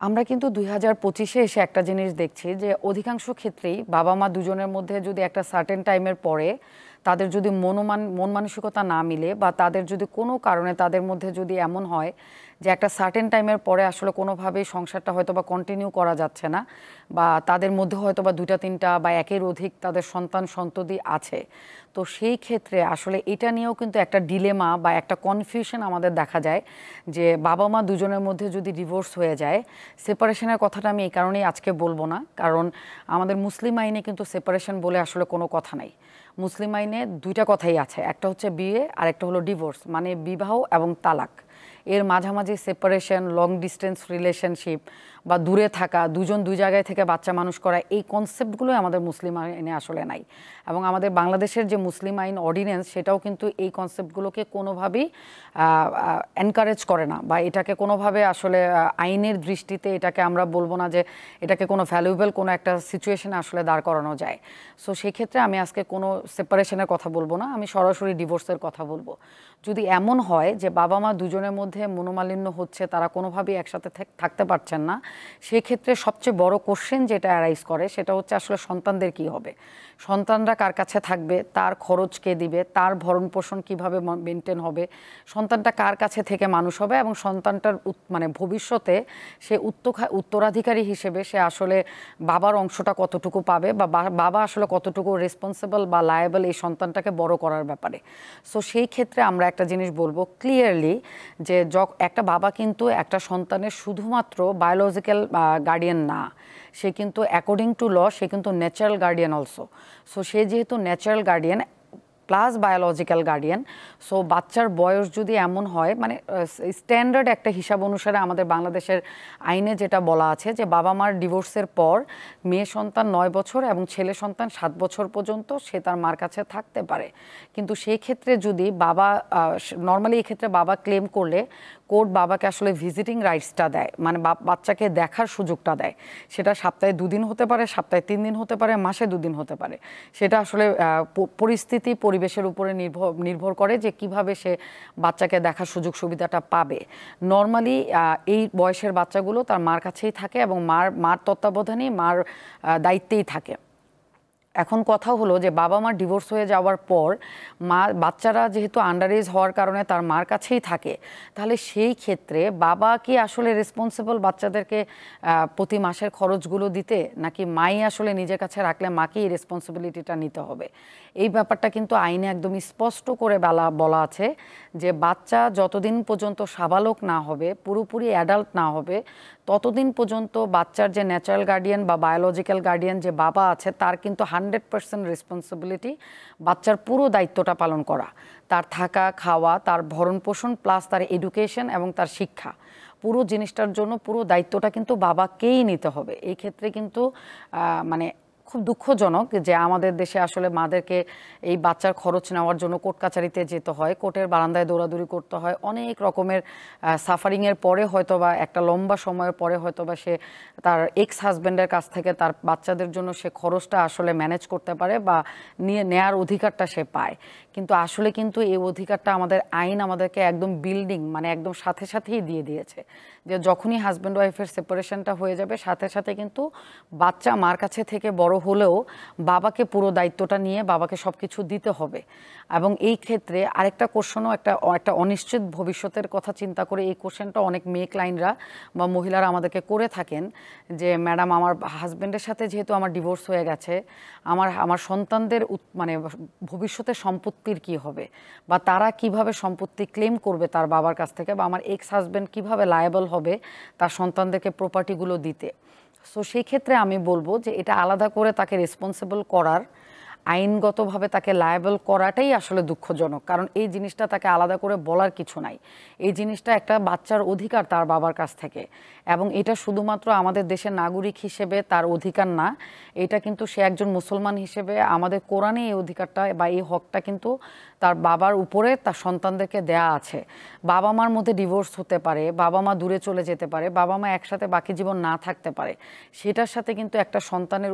আমরা কিন্তু ২০২৫-এ এসে একটা জিনিস দেখছি যে অধিকাংশ ক্ষেত্রেই বাবা-মা দুজনের মধ্যে যদি একটা সার্টেন টাইমের পরে তাদের যদি মন মানসিকতা না মিলে বা তাদের যদি কোনো কারণে তাদের মধ্যে যদি এমন হয় যে একটা সার্টেন টাইমের পরে আসলে কোনোভাবেই সংসারটা হয়তো বা কন্টিনিউ করা যাচ্ছে না বা তাদের মধ্যে হয়তো বা ২টা ৩টা বা একের অধিক তাদের সন্তান-সন্ততি আছে। তো সেই ক্ষেত্রে আসলে এটা নিয়েও কিন্তু একটা ডিলেমা বা একটা কনফিউশন আমাদের দেখা যায় যে বাবা-মা দুজনের মধ্যে যদি ডিভোর্স হয়ে যায়, সেপারেশনের কথাটা আমি এই কারণেই আজকে বলবো না, কারণ আমাদের মুসলিম আইনে কিন্তু সেপারেশন বলে আসলে কোনো কথা নাই। মুসলিম আইনে ২টা কথাই আছে, একটা হচ্ছে বিয়ে আর একটা হলো ডিভোর্স, মানে বিবাহ এবং তালাক। এর মাঝামাঝি সেপারেশন, লং ডিস্টেন্স রিলেশনশিপ বা দূরে থাকা, দুজন দুই জায়গায় থেকে বাচ্চা মানুষ করা, এই কনসেপ্টগুলোই আমাদের মুসলিম আইনে আসলে নাই। এবং আমাদের বাংলাদেশের যে মুসলিম আইন অর্ডিন্যান্স সেটাও কিন্তু এই কনসেপ্টগুলোকে কোনোভাবেই এনকারেজ করে না বা এটাকে কোনোভাবে আসলে আইনের দৃষ্টিতে এটাকে আমরা বলবো না যে এটাকে কোনো ভ্যালুয়েবল কোনো একটা সিচুয়েশনে আসলে দাঁড় করানো যায়। সো সেক্ষেত্রে আমি আজকে কোনো সেপারেশনের কথা বলবো না, আমি সরাসরি ডিভোর্সের কথা বলবো। যদি এমন হয় যে বাবা মা দুজনের মধ্যে মনোমালিন্য হচ্ছে, তারা কোনোভাবেই একসাথে থাকতে পারছেন না, সেক্ষেত্রে সবচেয়ে বড় কোশ্চেন যেটা অ্যারাইজ করে সেটা হচ্ছে আসলে সন্তানদের কি হবে, সন্তানরা কার কাছে থাকবে, তার খরচ কে দিবে, তার ভরণ পোষণ কীভাবে মেনটেন হবে, সন্তানটা কার কাছে থেকে মানুষ হবে এবং সন্তানটার মানে ভবিষ্যতে সে উত্তরাধিকারী হিসেবে সে আসলে বাবার অংশটা কতটুকু পাবে বা বাবা আসলে কতটুকু রেসপন্সিবল বা লায়েবল এই সন্তানটাকে বড় করার ব্যাপারে। সো সেই ক্ষেত্রে আমরা একটা জিনিস বলবো ক্লিয়ারলি যে একটা বাবা কিন্তু একটা সন্তানের শুধুমাত্র বায়োলজিক্যাল গার্ডিয়ান না, সে কিন্তু অ্যাকর্ডিং টু ল সে কিন্তু ন্যাচারাল গার্ডিয়ান অলসো। সো সে যেহেতু natural guardian plus biological guardian, so বাচ্চার বয়স যদি এমন হয়, মানে স্ট্যান্ডার্ড একটা হিসাব অনুসারে আমাদের বাংলাদেশের আইনে যেটা বলা আছে যে বাবা মার ডিভোর্সের পর মেয়ে সন্তান ৯ বছর এবং ছেলে সন্তান ৭ বছর পর্যন্ত সে তার মার কাছে থাকতে পারে। কিন্তু সেই ক্ষেত্রে যদি বাবা নর্মালি এই ক্ষেত্রে বাবা ক্লেম করলে কোর্ট বাবাকে আসলে ভিজিটিং রাইটসটা দেয়, মানে বাচ্চাকে দেখার সুযোগটা দেয়। সেটা সপ্তাহে ২ দিন হতে পারে, সপ্তাহে ৩ দিন হতে পারে, মাসে ২ দিন হতে পারে। সেটা আসলে পরিস্থিতি পরিবেশের উপরে নির্ভর করে যে কিভাবে সে বাচ্চাকে দেখার সুযোগ সুবিধাটা পাবে। নর্মালি এই বয়সের বাচ্চাগুলো তার মার কাছেই থাকে এবং মার তত্ত্বাবধানেই মার দায়িত্বেই থাকে। এখন কথা হলো যে বাবা মার ডিভোর্স হয়ে যাওয়ার পর বাচ্চারা যেহেতু আন্ডার এজ হওয়ার কারণে তার মার কাছেই থাকে, তাহলে সেই ক্ষেত্রে বাবা কি আসলে রেসপন্সিবল বাচ্চাদেরকে প্রতি মাসের খরচগুলো দিতে, নাকি মাই আসলে নিজের কাছে রাখলে মাকেই এই রেসপন্সিবিলিটিটা নিতে হবে? এই ব্যাপারটা কিন্তু আইনে একদম স্পষ্ট করে বলা আছে যে বাচ্চা যতদিন পর্যন্ত সাবালক না হবে, পুরোপুরি অ্যাডাল্ট না হবে, ততদিন পর্যন্ত বাচ্চার যে ন্যাচারাল গার্ডিয়ান বা বায়োলজিক্যাল গার্ডিয়ান যে বাবা আছে তার কিন্তু 100% রেসপন্সিবিলিটি বাচ্চার পুরো দায়িত্বটা পালন করা, তার থাকা খাওয়া, তার ভরণ পোষণ প্লাস তার এডুকেশন এবং তার শিক্ষা, পুরো জিনিসটার জন্য পুরো দায়িত্বটা কিন্তু বাবাকেই নিতে হবে। এই ক্ষেত্রে কিন্তু মানে খুব দুঃখজনক যে আমাদের দেশে আসলে মাদেরকে এই বাচ্চার খরচ নেওয়ার জন্য কোর্ট কাছারিতে যেতে হয়, কোর্টের বারান্দায় দৌড়াদৌড়ি করতে হয়, অনেক রকমের সাফারিংয়ের পরে হয়তো বা একটা লম্বা সময়ের পরে হয়তো বা সে তার এক্স হাজব্যান্ডের কাছ থেকে তার বাচ্চাদের জন্য সে খরচটা আসলে ম্যানেজ করতে পারে বা নেয়ার অধিকারটা সে পায়। কিন্তু আসলে কিন্তু এই অধিকারটা আমাদের আইন আমাদেরকে একদম বিল্ডিং মানে একদম সাথে সাথেই দিয়ে দিয়েছে যে যখনই হাজব্যান্ড ওয়াইফের সেপারেশনটা হয়ে যাবে সাথে সাথে কিন্তু বাচ্চা মার কাছে থেকে বড় হলেও বাবাকে পুরো দায়িত্বটা নিয়ে বাবাকে সব কিছু দিতে হবে। এবং এই ক্ষেত্রে আরেকটা কোশ্চেনও একটা অনিশ্চিত ভবিষ্যতের কথা চিন্তা করে এই কোশ্চেনটা অনেক মেয়ে ক্লায়েন্টরা বা মহিলারা আমাদেরকে করে থাকেন যে ম্যাডাম আমার হাজব্যান্ডের সাথে যেহেতু আমার ডিভোর্স হয়ে গেছে, আমার সন্তানদের মানে ভবিষ্যতের সম্পত্তির কি হবে বা তারা কিভাবে সম্পত্তি ক্লেম করবে তার বাবার কাছ থেকে, বা আমার এক্স হাজব্যান্ড কীভাবে লায়েবল হবে তার সন্তানদেরকে প্রপার্টিগুলো দিতে। সো সেই ক্ষেত্রে আমি বলবো যে এটা আলাদা করে তাকে রেসপন্সিবল করার, আইনগতভাবে তাকে লায়েবল করাটাই আসলে দুঃখজনক, কারণ এই জিনিসটা তাকে আলাদা করে বলার কিছু নাই। এই জিনিসটা একটা বাচ্চার অধিকার তার বাবার কাছ থেকে, এবং এটা শুধুমাত্র আমাদের দেশের নাগরিক হিসেবে তার অধিকার না, এটা কিন্তু সে একজন মুসলমান হিসেবে আমাদের কোরআনে এই অধিকারটা বা এই হকটা কিন্তু তার বাবার উপরে তার সন্তানদেরকে দেয়া আছে। বাবা মার মধ্যে ডিভোর্স হতে পারে, বাবা মা দূরে চলে যেতে পারে, বাবা মা একসাথে বাকি জীবন না থাকতে পারে, সেটার সাথে কিন্তু একটা সন্তানের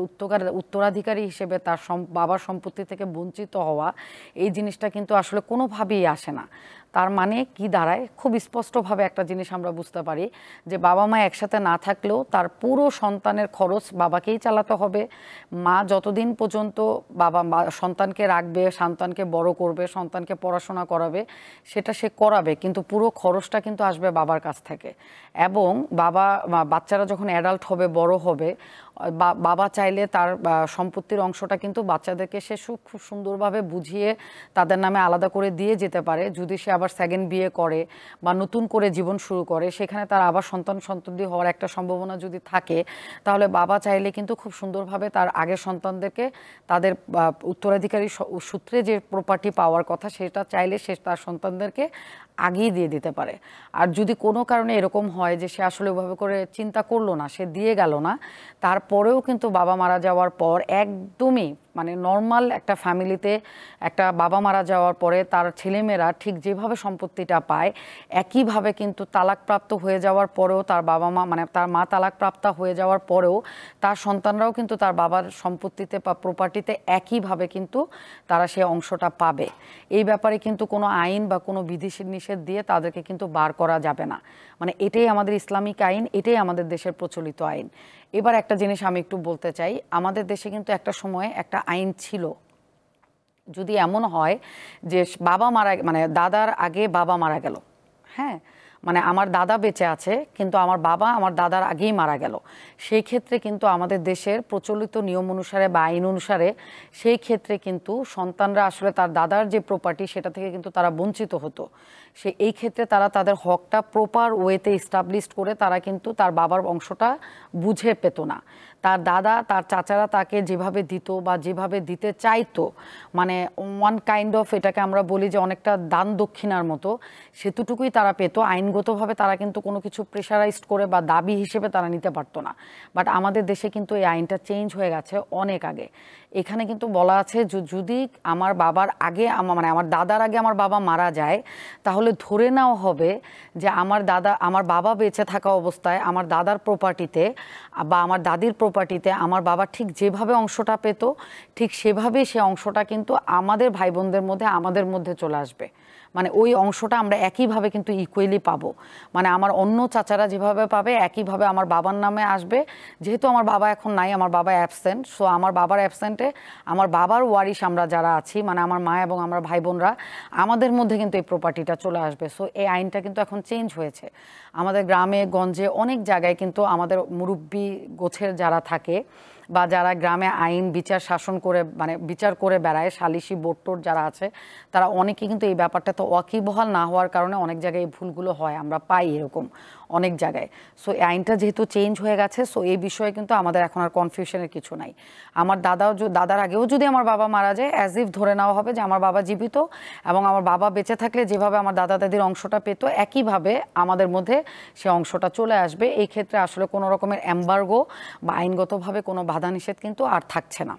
উত্তরাধিকারী হিসেবে তার বাবার সম্পত্তি থেকে বঞ্চিত হওয়া, এই জিনিসটা কিন্তু আসলে কোনোভাবেই আসে না। তার মানে কি দাঁড়ায়, খুব স্পষ্টভাবে একটা জিনিস আমরা বুঝতে পারি যে বাবা মা একসাথে না থাকলেও তার পুরো সন্তানের খরচ বাবাকেই চালাতে হবে। মা যতদিন পর্যন্ত বাবা সন্তানকে রাখবে, সন্তানকে বড় করবে, সন্তানকে পড়াশোনা করাবে, সেটা সে করাবে, কিন্তু পুরো খরচটা কিন্তু আসবে বাবার কাছ থেকে। এবং বাচ্চারা যখন অ্যাডাল্ট হবে, বড় হবে, বাবা চাইলে তার সম্পত্তির অংশটা কিন্তু বাচ্চাদেরকে সে খুব সুন্দরভাবে বুঝিয়ে তাদের নামে আলাদা করে দিয়ে যেতে পারে। যদি সে আবার সেকেন্ড বিয়ে করে বা নতুন করে জীবন শুরু করে, সেখানে তার আবার সন্তানদি হওয়ার একটা সম্ভাবনা যদি থাকে, তাহলে বাবা চাইলে কিন্তু খুব সুন্দরভাবে তার আগের সন্তানদেরকে তাদের উত্তরাধিকারী সূত্রে যে প্রপার্টি পাওয়ার কথা, সেটা চাইলে সে তার সন্তানদেরকে আগেই দিয়ে দিতে পারে। আর যদি কোনো কারণে এরকম হয় যে সে আসলে ওইভাবে করে চিন্তা করলো না, সে দিয়ে গেল না, তারপরেও কিন্তু বাবা মারা যাওয়ার পর একদমই মানে নর্মাল একটা ফ্যামিলিতে একটা বাবা মারা যাওয়ার পরে তার ছেলেমেয়েরা ঠিক যেভাবে সম্পত্তিটা পায়, একইভাবে কিন্তু তালাকপ্রাপ্ত হয়ে যাওয়ার পরেও তার বাবা মা মানে তার মা তালাকপ্রাপ্তা হয়ে যাওয়ার পরেও তার সন্তানরাও কিন্তু তার বাবার সম্পত্তিতে বা প্রপার্টিতে একইভাবে কিন্তু তারা সেই অংশটা পাবে। এই ব্যাপারে কিন্তু কোনো আইন বা কোনো বিধি নিষেধ দিয়ে তাদেরকে কিন্তু বার করা যাবে না। মানে এটাই আমাদের ইসলামিক আইন, এটাই আমাদের দেশের প্রচলিত আইন। এবার একটা জিনিস আমি একটু বলতে চাই, আমাদের দেশে কিন্তু একটা সময় একটা আইন ছিল, যদি এমন হয় যে বাবা মারা মানে দাদার আগে বাবা মারা গেল, হ্যাঁ, মানে আমার দাদা বেঁচে আছে কিন্তু আমার বাবা আমার দাদার আগেই মারা গেল, সেই ক্ষেত্রে কিন্তু আমাদের দেশের প্রচলিত নিয়ম অনুসারে বা আইন অনুসারে সেই ক্ষেত্রে কিন্তু সন্তানরা আসলে তার দাদার যে প্রপার্টি সেটা থেকে কিন্তু তারা বঞ্চিত হতো। এই ক্ষেত্রে তারা তাদের হকটা প্রপার ওয়েতে এস্টাবলিশড করে তারা কিন্তু তার বাবার অংশটা বুঝে পেত না। তার দাদা তার চাচারা তাকে যেভাবে দিত বা যেভাবে দিতে চাইতো, মানে ওয়ান কাইন্ড অফ, এটাকে আমরা বলি যে অনেকটা দান দক্ষিণার মতো, সেতুটুকুই তারা পেত। আইনগতভাবে তারা কিন্তু কোনো কিছু প্রেশারাইজড করে বা দাবি হিসেবে তারা নিতে পারতো না। বাট আমাদের দেশে কিন্তু এই আইনটা চেঞ্জ হয়ে গেছে অনেক আগে। এখানে কিন্তু বলা আছে যদি আমার বাবার আগে মানে আমার দাদার আগে আমার বাবা মারা যায়, তাহলে ধরে নেওয়া হবে যে আমার বাবা বেঁচে থাকা অবস্থায় আমার দাদার প্রপার্টিতে বা আমার দাদির প্রপার্টিতে আমার বাবা ঠিক যেভাবে অংশটা পেত, ঠিক সেভাবেই সে অংশটা কিন্তু আমাদের ভাই বোনদের মধ্যে আমাদের মধ্যে চলে আসবে। মানে ওই অংশটা আমরা একইভাবে কিন্তু ইকুয়ালি পাবো। মানে আমার অন্য চাচারা যেভাবে পাবে একইভাবে আমার বাবার নামে আসবে। যেহেতু আমার বাবা এখন নাই, আমার বাবা অ্যাবসেন্ট, সো আমার বাবার অ্যাবসেন্টে আমার বাবার ওয়ারিশ আমরা যারা আছি, মানে আমার মা এবং আমার ভাই বোনরা, আমাদের মধ্যে কিন্তু এই প্রপার্টিটা চলে আসবে। সো এই আইনটা কিন্তু এখন চেঞ্জ হয়েছে। আমাদের গ্রামে গঞ্জে অনেক জায়গায় কিন্তু আমাদের মুরব্বি গোছের যারা থাকে বা যারা গ্রামে আইন বিচার শাসন করে মানে বিচার করে বেড়ায়, সালিশি বোর্ড টোর যারা আছে, তারা অনেকে কিন্তু এই ব্যাপারটা তো ওয়াকিবহাল না হওয়ার কারণে অনেক জায়গায় এই ভুলগুলো হয়, আমরা পাই এরকম অনেক জায়গায়। সো এই আইনটা যেহেতু চেঞ্জ হয়ে গেছে, সো এই বিষয়ে কিন্তু আমাদের এখন আর কনফিউশনের কিছু নাই। আমার দাদার আগেও যদি আমার বাবা মারা যায়, অ্যাজ ইফ ধরে নেওয়া হবে যে আমার বাবা জীবিত এবং আমার বাবা বেঁচে থাকলে যেভাবে আমার দাদা দাদির অংশটা পেত একইভাবে আমাদের মধ্যে সে অংশটা চলে আসবে। এই ক্ষেত্রে আসলে কোনো রকমের এমবার্গো বা আইনগতভাবে কোনো বাধা নিষেধ কিন্তু আর থাকছে না।